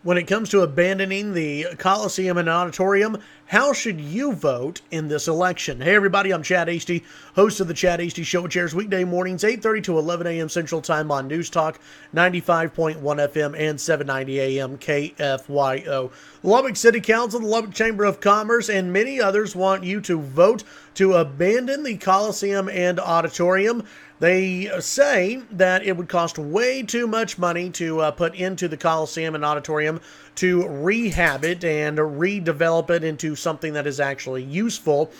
When it comes to abandoning the Coliseum and Auditorium, how should you vote in this election? Hey everybody, I'm Chad Hasty, host of the Chad Hasty Show, which airs weekday mornings 8:30 to 11 a.m. Central Time on News Talk 95.1 FM and 790 AM KFYO. Lubbock City Council, the Lubbock Chamber of Commerce, and many others want you to vote to abandon the Coliseum and Auditorium. They say that it would cost way too much money to put into the Coliseum and Auditorium to rehab it and redevelop it into something that is actually useful.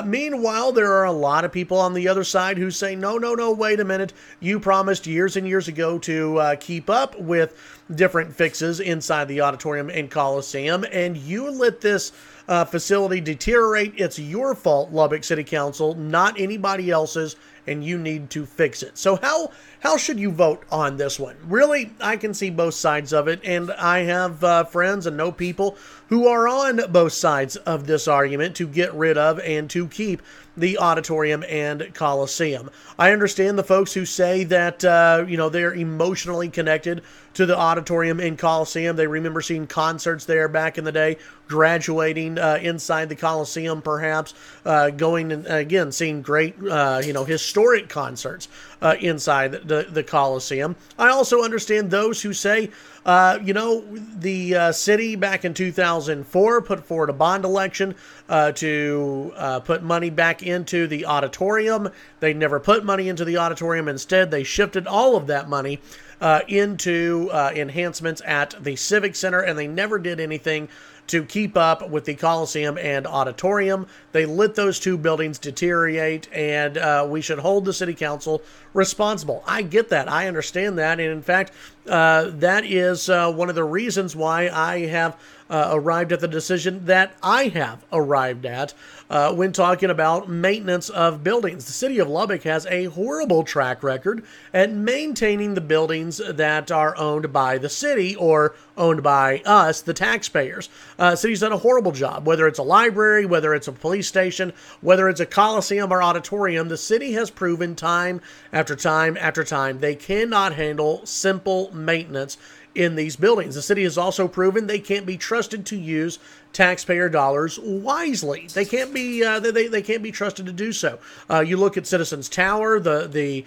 Meanwhile, there are a lot of people on the other side who say, no, wait a minute. You promised years and years ago to keep up with different fixes inside the Auditorium and Coliseum, and you let this facility deteriorate. It's your fault, Lubbock City Council, not anybody else's, and you need to fix it. So how should you vote on this one? Really, I can see both sides of it, and I have friends and know people who are on both sides of this argument to get rid of and to keep the Auditorium and Coliseum. I understand the folks who say that, they're emotionally connected to the Auditorium and Coliseum. They remember seeing concerts there back in the day, graduating inside the Coliseum, perhaps, going and, again, seeing great, historic concerts inside the Coliseum. I also understand those who say, the city back in 2004 put forward a bond election to put money back into the auditorium. They never put money into the auditorium. Instead, they shifted all of that money into enhancements at the Civic Center, and they never did anything to keep up with the Coliseum and Auditorium. They let those two buildings deteriorate, and we should hold the city council responsible. I get that. I understand that. And in fact, that is one of the reasons why I have arrived at the decision that I have arrived at when talking about maintenance of buildings. The city of Lubbock has a horrible track record at maintaining the buildings that are owned by the city or owned by us, the taxpayers. City's done a horrible job, whether it's a library, whether it's a police station, whether it's a Coliseum or auditorium. The city has proven time after time after time they cannot handle simple maintenance in these buildings. The city has also proven they can't be trusted to use taxpayer dollars wisely. They can't be they can't be trusted to do so. You look at Citizens Tower, the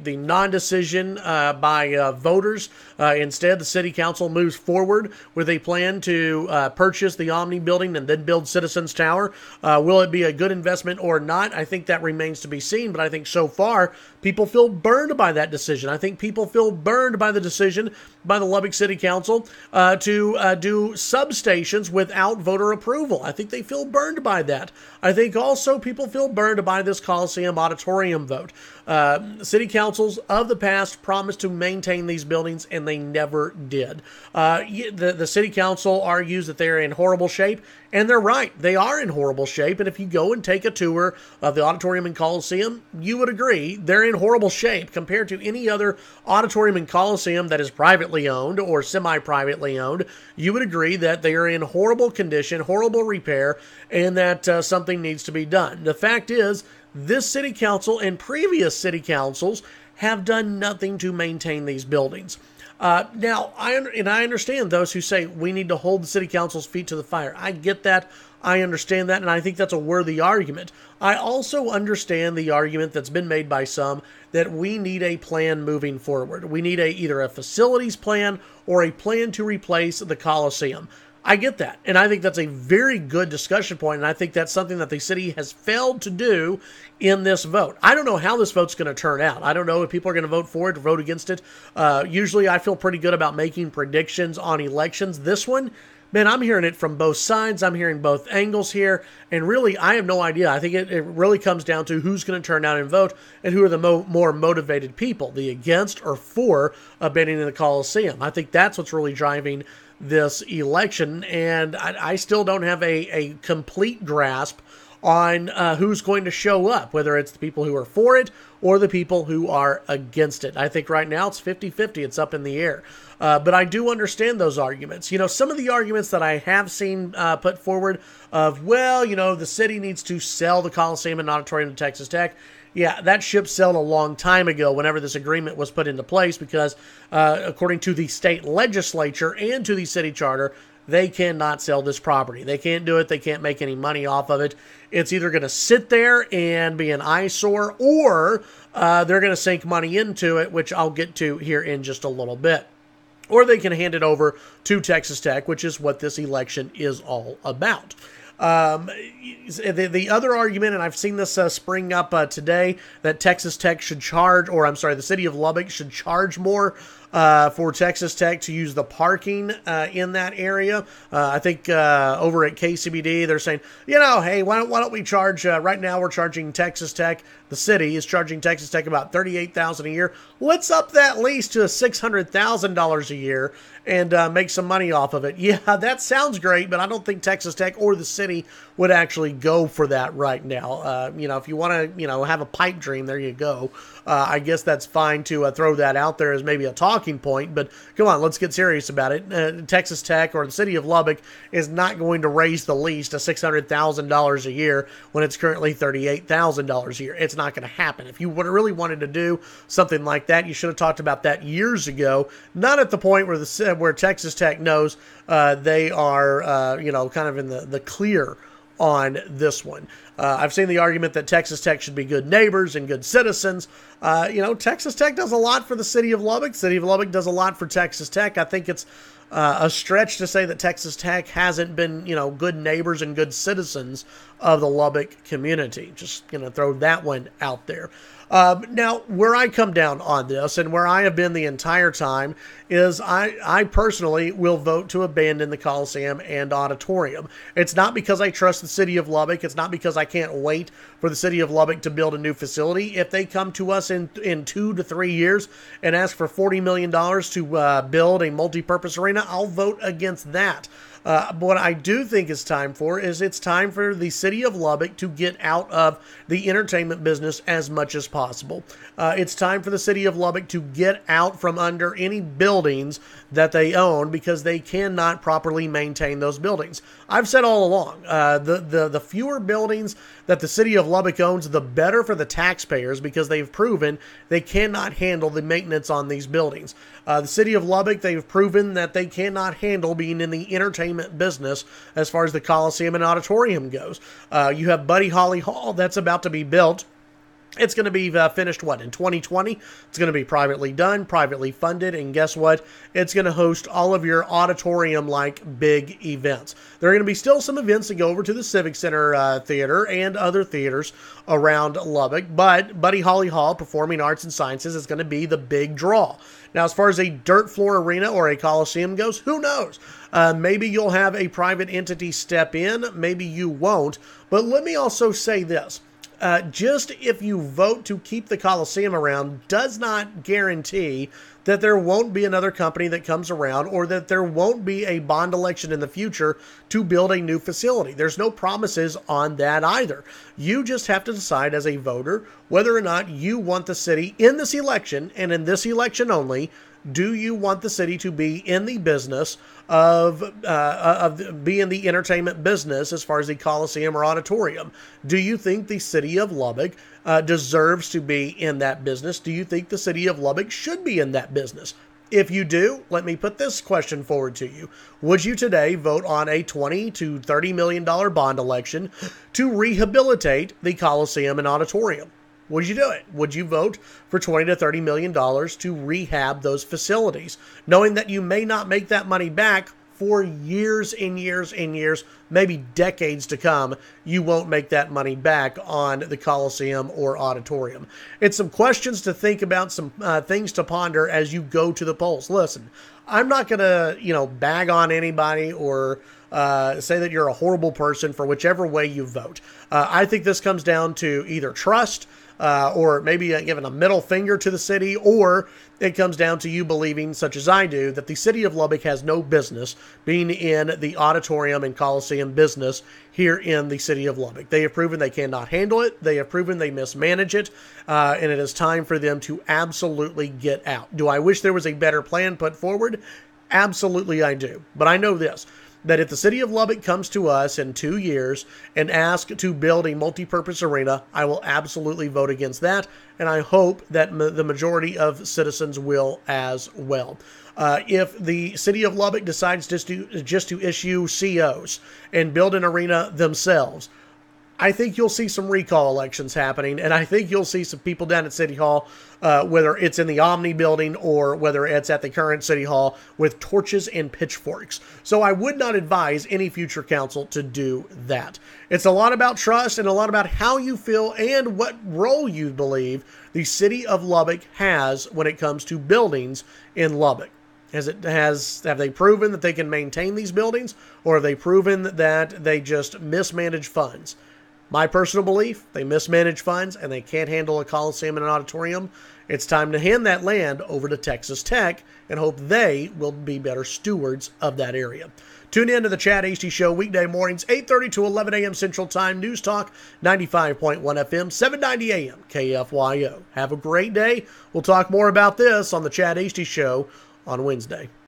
non-decision by voters. Instead, the city council moves forward with a plan to purchase the Omni building and then build Citizens Tower. Will it be a good investment or not? I think that remains to be seen, but I think so far people feel burned by that decision. I think people feel burned by the decision by the Lubbock City Council to do substations without voter approval. I think they feel burned by that. I think also people feel burned by this Coliseum Auditorium vote. City councils of the past promised to maintain these buildings, and they never did. The city council argues that they're in horrible shape, and they're right. They are in horrible shape, and if you go and take a tour of the Auditorium and Coliseum, you would agree they're in horrible shape compared to any other auditorium and Coliseum that is privately owned or semi-privately owned. You would agree that they are in horrible condition, horrible repair, and that something needs to be done. The fact is, this city council and previous city councils have done nothing to maintain these buildings. Now, I understand those who say we need to hold the city council's feet to the fire. I get that. I understand that, and I think that's a worthy argument. I also understand the argument that's been made by some that we need a plan moving forward. We need either a facilities plan or a plan to replace the Coliseum. I get that, and I think that's a very good discussion point, and I think that's something that the city has failed to do in this vote. I don't know how this vote's going to turn out. I don't know if people are going to vote for it or vote against it. Usually I feel pretty good about making predictions on elections. This one, man, I'm hearing it from both sides. I'm hearing both angles here, and really, I have no idea. I think it really comes down to who's going to turn out and vote, and who are the more motivated people, the against or for abandoning the Coliseum. I think that's what's really driving this election, and I still don't have a complete grasp on who's going to show up, whether it's the people who are for it or the people who are against it. I think right now it's 50-50. It's up in the air. But I do understand those arguments. Some of the arguments that I have seen put forward of, the city needs to sell the Coliseum and Auditorium to Texas Tech. Yeah, that ship sailed a long time ago whenever this agreement was put into place because, according to the state legislature and to the city charter, they cannot sell this property. They can't do it. They can't make any money off of it. It's either going to sit there and be an eyesore, or they're going to sink money into it, which I'll get to here in just a little bit. Or they can hand it over to Texas Tech, which is what this election is all about. The other argument, and I've seen this spring up today, that Texas Tech should charge, or I'm sorry, the city of Lubbock should charge more for Texas Tech to use the parking in that area. I think over at KCBD, they're saying, hey, why don't we charge, right now we're charging Texas Tech, the city is charging Texas Tech about $38,000 a year. Let's up that lease to $600,000 a year and make some money off of it. Yeah, that sounds great, but I don't think Texas Tech or the city would actually go for that right now. If you want to, have a pipe dream, there you go. I guess that's fine to throw that out there as maybe a talking point, but come on, let's get serious about it. Texas Tech or the city of Lubbock is not going to raise the lease to $600,000 a year when it's currently $38,000 a year. It's not going to happen. If you really wanted to do something like that, you should have talked about that years ago, not at the point where Texas Tech knows they are, kind of in the clear on this one. I've seen the argument that Texas Tech should be good neighbors and good citizens. Texas Tech does a lot for the city of Lubbock. City of Lubbock does a lot for Texas Tech. I think it's a stretch to say that Texas Tech hasn't been, good neighbors and good citizens of the Lubbock community. Just going to throw that one out there. Now, where I come down on this and where I have been the entire time is I personally will vote to abandon the Coliseum and Auditorium. It's not because I trust the city of Lubbock. It's not because I can't wait for the city of Lubbock to build a new facility. If they come to us in 2 to 3 years and ask for $40 million to build a multi-purpose arena, I'll vote against that. What I do think it's time for the city of Lubbock to get out of the entertainment business as much as possible. It's time for the city of Lubbock to get out from under any buildings that they own because they cannot properly maintain those buildings. I've said all along, the fewer buildings that the city of Lubbock owns, the better for the taxpayers because they've proven they cannot handle the maintenance on these buildings. The city of Lubbock, they've proven that they cannot handle being in the entertainment business as far as the Coliseum and Auditorium goes. You have Buddy Holly Hall that's about to be built. It's going to be finished, in 2020? It's going to be privately done, privately funded, and guess what? It's going to host all of your auditorium-like big events. There are going to be still some events that go over to the Civic Center Theater and other theaters around Lubbock, but Buddy Holly Hall, Performing Arts and Sciences, is going to be the big draw. Now, as far as a dirt floor arena or a Coliseum goes, who knows? Maybe you'll have a private entity step in, maybe you won't, but let me also say this. Just if you vote to keep the Coliseum around does not guarantee that there won't be another company that comes around or that there won't be a bond election in the future to build a new facility. There's no promises on that either. You just have to decide as a voter whether or not you want the city in this election, and in this election only, do you want the city to be in the business of be in the entertainment business as far as the Coliseum or Auditorium? Do you think the city of Lubbock deserves to be in that business? Do you think the city of Lubbock should be in that business? If you do, let me put this question forward to you. Would you today vote on a $20 to $30 million bond election to rehabilitate the Coliseum and Auditorium? Would you do it? Would you vote for $20 to $30 million to rehab those facilities, knowing that you may not make that money back for years and years and years, maybe decades to come? You won't make that money back on the Coliseum or Auditorium. It's some questions to think about, some things to ponder as you go to the polls. Listen, I'm not going to, bag on anybody or say that you're a horrible person for whichever way you vote. I think this comes down to either trust, or maybe giving a middle finger to the city, or it comes down to you believing, such as I do, that the city of Lubbock has no business being in the auditorium and Coliseum business here in the city of Lubbock. They have proven they cannot handle it. They have proven they mismanage it, and it is time for them to absolutely get out. Do I wish there was a better plan put forward? Absolutely I do. But I know this. that if the city of Lubbock comes to us in 2 years and asks to build a multi-purpose arena, I will absolutely vote against that, and I hope that the majority of citizens will as well. If the city of Lubbock decides just to issue COs and build an arena themselves, I think you'll see some recall elections happening, and I think you'll see some people down at City Hall, whether it's in the Omni building or whether it's at the current City Hall, with torches and pitchforks. So I would not advise any future council to do that. It's a lot about trust and a lot about how you feel and what role you believe the city of Lubbock has when it comes to buildings in Lubbock. Have they proven that they can maintain these buildings, or have they proven that they just mismanage funds? My personal belief, they mismanage funds and they can't handle a Coliseum and an auditorium. It's time to hand that land over to Texas Tech and hope they will be better stewards of that area. Tune in to the Chad Hasty Show weekday mornings, 8:30 to 11 a.m. Central Time, News Talk, 95.1 FM, 790 a.m. KFYO. Have a great day. We'll talk more about this on the Chad Hasty Show on Wednesday.